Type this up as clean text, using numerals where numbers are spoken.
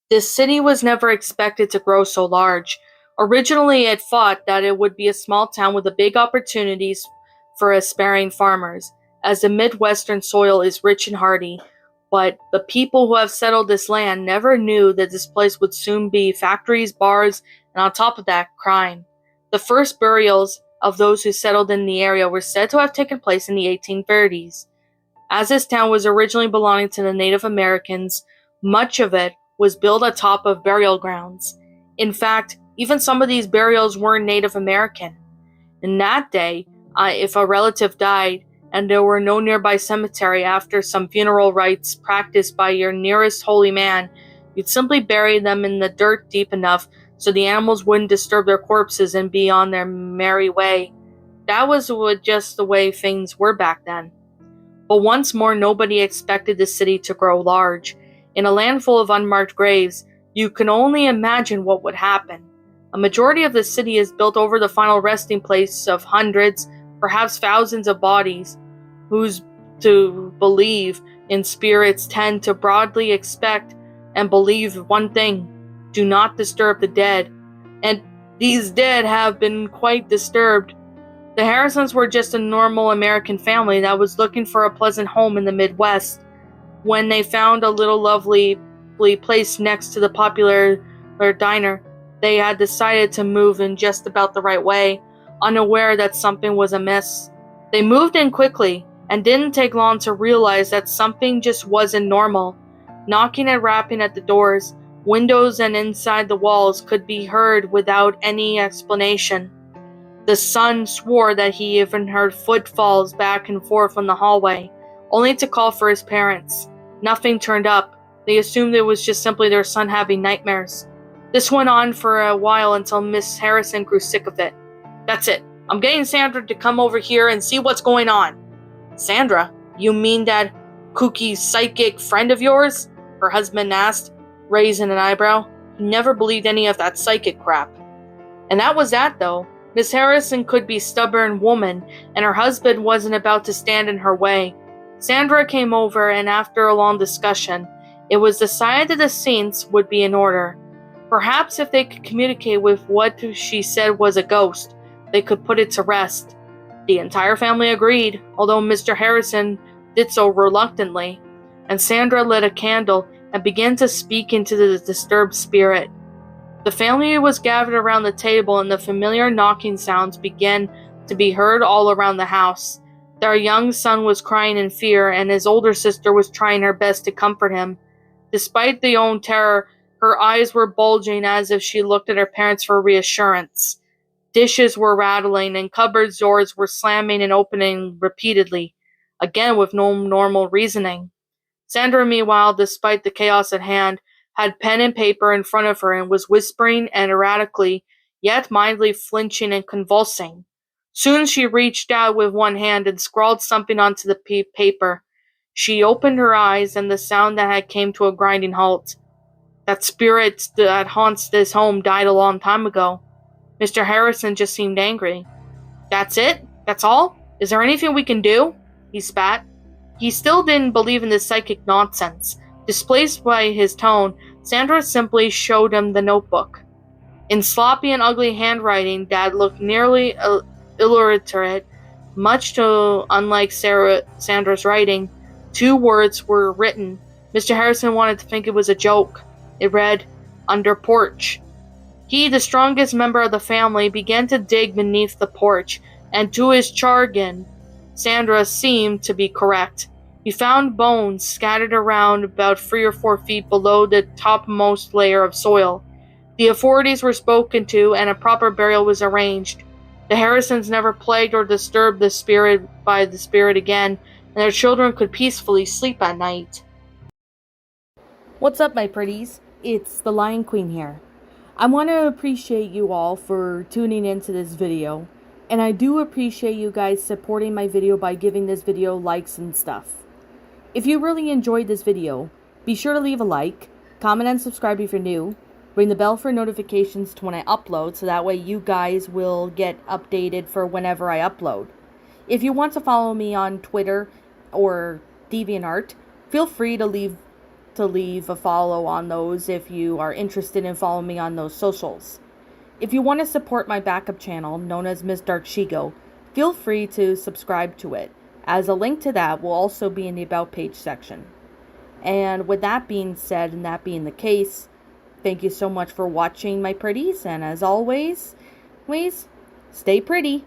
This city was never expected to grow so large. Originally, it thought that it would be a small town with big opportunities for aspiring farmers, as the Midwestern soil is rich and hardy. But the people who have settled this land never knew that this place would soon be factories, bars, and on top of that, crime. The first burials of those who settled in the area were said to have taken place in the 1830s. As this town was originally belonging to the Native Americans, much of it was built atop of burial grounds. In fact, even some of these burials weren't Native American. In that day, if a relative died and there were no nearby cemetery after some funeral rites practiced by your nearest holy man, you'd simply bury them in the dirt deep enough so the animals wouldn't disturb their corpses and be on their merry way. That was just the way things were back then. But once more, nobody expected the city to grow large. In a land full of unmarked graves, you can only imagine what would happen. A majority of the city is built over the final resting place of hundreds, perhaps thousands of bodies, whose to believe in spirits tend to broadly expect and believe one thing: do not disturb the dead. And these dead have been quite disturbed. The Harrisons were just a normal American family that was looking for a pleasant home in the Midwest. When they found a little lovely place next to the popular diner, they had decided to move in just about the right way, unaware that something was amiss. They moved in quickly and didn't take long to realize that something just wasn't normal. Knocking and rapping at the doors, windows, and inside the walls could be heard without any explanation. The son swore that he even heard footfalls back and forth in the hallway, only to call for his parents. Nothing turned up. They assumed it was just simply their son having nightmares. This went on for a while until Miss Harrison grew sick of it. "That's it. I'm getting Sandra to come over here and see what's going on." "Sandra? You mean that kooky psychic friend of yours?" her husband asked, raising an eyebrow. He never believed any of that psychic crap. And that was that, though. Miss Harrison could be a stubborn woman, and her husband wasn't about to stand in her way. Sandra came over, and after a long discussion, it was decided that the scenes would be in order. Perhaps if they could communicate with what she said was a ghost, they could put it to rest. The entire family agreed, although Mr. Harrison did so reluctantly, and Sandra lit a candle and began to speak into the disturbed spirit. The family was gathered around the table, and the familiar knocking sounds began to be heard all around the house. Their young son was crying in fear, and his older sister was trying her best to comfort him. Despite their own terror, her eyes were bulging as if she looked at her parents for reassurance. Dishes were rattling, and cupboard doors were slamming and opening repeatedly, again with no normal reasoning. Sandra, meanwhile, despite the chaos at hand, had pen and paper in front of her and was whispering and erratically, yet mildly flinching and convulsing. Soon she reached out with one hand and scrawled something onto the paper. She opened her eyes, and the sound that had came to a grinding halt. "That spirit that haunts this home died a long time ago." Mr. Harrison just seemed angry. "That's it? That's all? Is there anything we can do?" he spat. He still didn't believe in this psychic nonsense. Displaced by his tone, Sandra simply showed him the notebook. In sloppy and ugly handwriting that looked nearly illiterate, much too unlike Sandra's writing, 2 words were written. Mr. Harrison wanted to think it was a joke. It read, "Under porch." He, the strongest member of the family, began to dig beneath the porch, and to his chagrin, Sandra seemed to be correct. He found bones scattered around about 3 or 4 feet below the topmost layer of soil. The authorities were spoken to, and a proper burial was arranged. The Harrisons never plagued or disturbed the spirit again, and their children could peacefully sleep at night. What's up, my pretties? It's the Lion Queen here. I want to appreciate you all for tuning into this video, and I do appreciate you guys supporting my video by giving this video likes and stuff. If you really enjoyed this video, be sure to leave a like, comment and subscribe if you're new, ring the bell for notifications to when I upload so that way you guys will get updated for whenever I upload. If you want to follow me on Twitter or DeviantArt, feel free to leave to leave a follow on those if you are interested in following me on those socials. If you want to support my backup channel, known as Miss Dark Shigo, feel free to subscribe to it, as a link to that will also be in the About page section. And with that being said, and that being the case, thank you so much for watching, my pretties, and as always, stay pretty.